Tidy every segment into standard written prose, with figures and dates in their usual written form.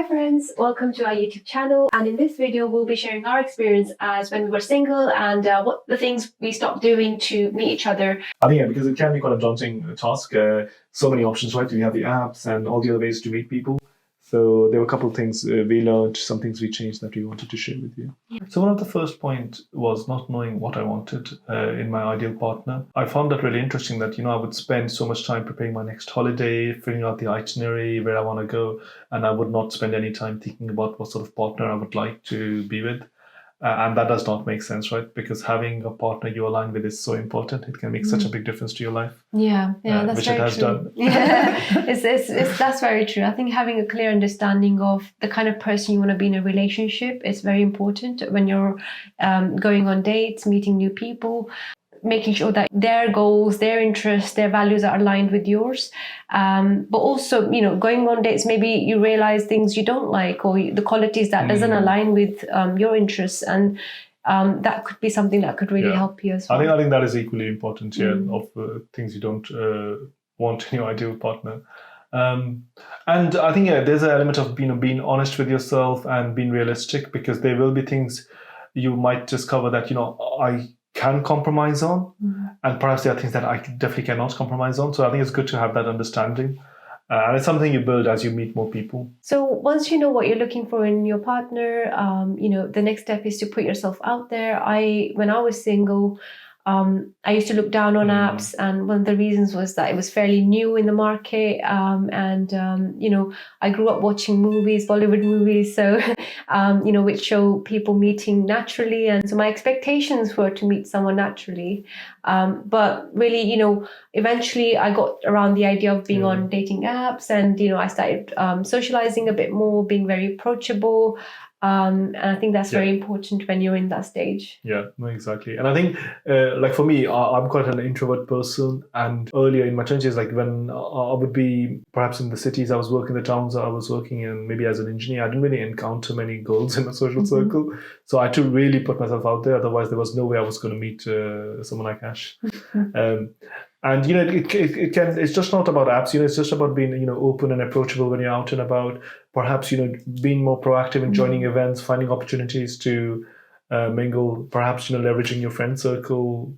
friends, welcome to our YouTube channel, and in this video we'll be sharing our experience as when we were single and what the things we stopped doing to meet each other. I think because it can be quite a daunting task. So many options, right? You have the apps and all the other ways to meet people. So there were a couple of things we learned, some things we changed that we wanted to share with you. Yeah. So one of the first points was not knowing what I wanted in my ideal partner. I found that really interesting that, I would spend so much time preparing my next holiday, figuring out the itinerary, where I want to go, and I would not spend any time thinking about what sort of partner I would like to be with. And that does not make sense, right? Because having a partner you align with is so important. It can make such a big difference to your life. Yeah, that's which very it has true. done. Yeah, that's very true. I think having a clear understanding of the kind of person you want to be in a relationship is very important when you're going on dates, meeting new people, making sure that their goals, their interests, their values are aligned with yours. But also, going on dates, maybe you realize things you don't like or the qualities that doesn't align with your interests, and that could be something that could really help you as well. I think that is equally important, of things you don't want in your ideal partner. And I think, there's an element of being honest with yourself and being realistic, because there will be things you might discover that, I can compromise on, and perhaps there are things that I definitely cannot compromise on. So I think it's good to have that understanding. And it's something you build as you meet more people. So once you know what you're looking for in your partner, the next step is to put yourself out there. When I was single, I used to look down on apps, and one of the reasons was that it was fairly new in the market. I grew up watching movies, Bollywood movies, so, which show people meeting naturally. And so my expectations were to meet someone naturally. But really, eventually I got around the idea of being on dating apps, and, I started socializing a bit more, being very approachable. And I think that's very important when you're in that stage. Yeah, no, exactly. And I think, like for me, I'm quite an introvert person. And earlier in my 20s, like when I would be perhaps in the cities, I was working in the towns I was working in, maybe as an engineer, I didn't really encounter many girls in my social circle. So I had to really put myself out there. Otherwise, there was no way I was going to meet someone like Ash. And it's just not about apps. It's just about being open and approachable when you're out and about. Perhaps being more proactive in joining events, finding opportunities to mingle. Perhaps leveraging your friend circle.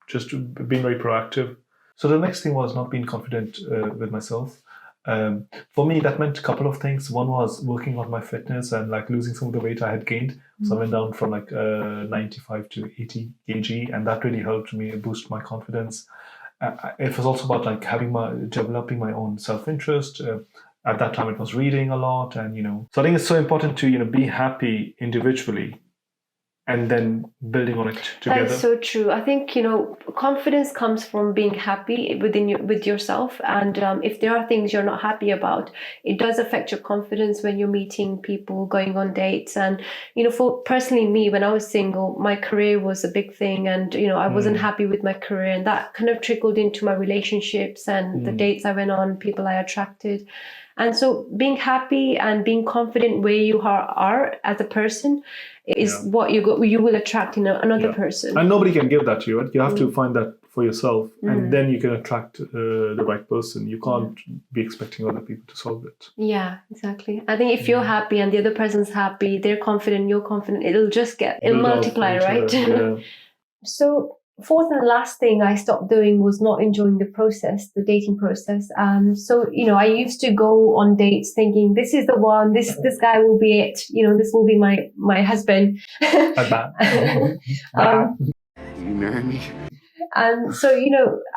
Just being very proactive. So the next thing was not being confident with myself. For me, that meant a couple of things. One was working on my fitness and like losing some of the weight I had gained. So I went down from 95 to 80 kg, and that really helped me boost my confidence. It was also about developing my own self-interest. At that time, it was reading a lot, and so I think it's so important to be happy individually, and then building on it together. That's so true. I think, confidence comes from being happy with yourself. And if there are things you're not happy about, it does affect your confidence when you're meeting people, going on dates. And, for personally me, when I was single, my career was a big thing. And, I wasn't happy with my career. And that kind of trickled into my relationships and the dates I went on, people I attracted. And so being happy and being confident where you are as a person is what you will attract in another person. And nobody can give that to you, right? You have to find that for yourself, and then you can attract the right person. You can't be expecting other people to solve it. Yeah, exactly. I think if you're happy and the other person's happy, they're confident, you're confident, it'll multiply, right? Yeah. So fourth and last thing I stopped doing was not enjoying the dating process. So, I used to go on dates thinking this is the one, this guy will be it, this will be my husband. Like that. You marry me? And so,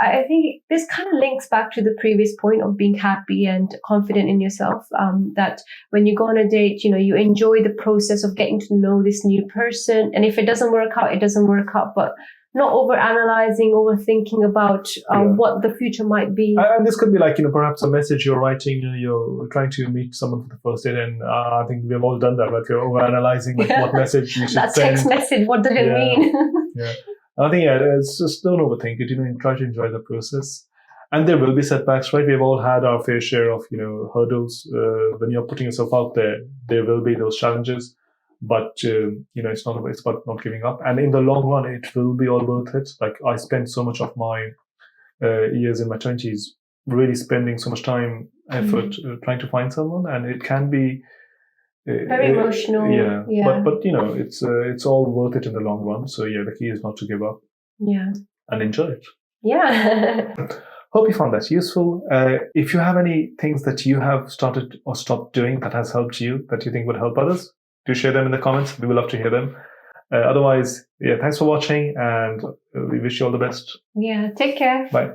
I think this kind of links back to the previous point of being happy and confident in yourself, that when you go on a date, you enjoy the process of getting to know this new person. And if it doesn't work out, it doesn't work out, but not overanalyzing, overthinking about what the future might be. And this could be perhaps a message you're writing, you're trying to meet someone for the first date, and I think we've all done that, right? We're overanalyzing what message you should that send. text message, what does it mean? Yeah. I think, it's just don't overthink it, and try to enjoy the process. And there will be setbacks, right? We've all had our fair share of, hurdles. When you're putting yourself out there will be those challenges. But, it's about not giving up. And in the long run, it will be all worth it. Like I spent so much of my years in my 20s really spending so much time effort trying to find someone, and it can be Very emotional. Yeah. Yeah. But it's all worth it in the long run. So yeah, the key is not to give up Yeah. and enjoy it. Yeah. Hope you found that useful. If you have any things that you have started or stopped doing that has helped you, that you think would help others, do share them in the comments. We would love to hear them. Otherwise, yeah, thanks for watching, and we wish you all the best. Yeah. Take care. Bye.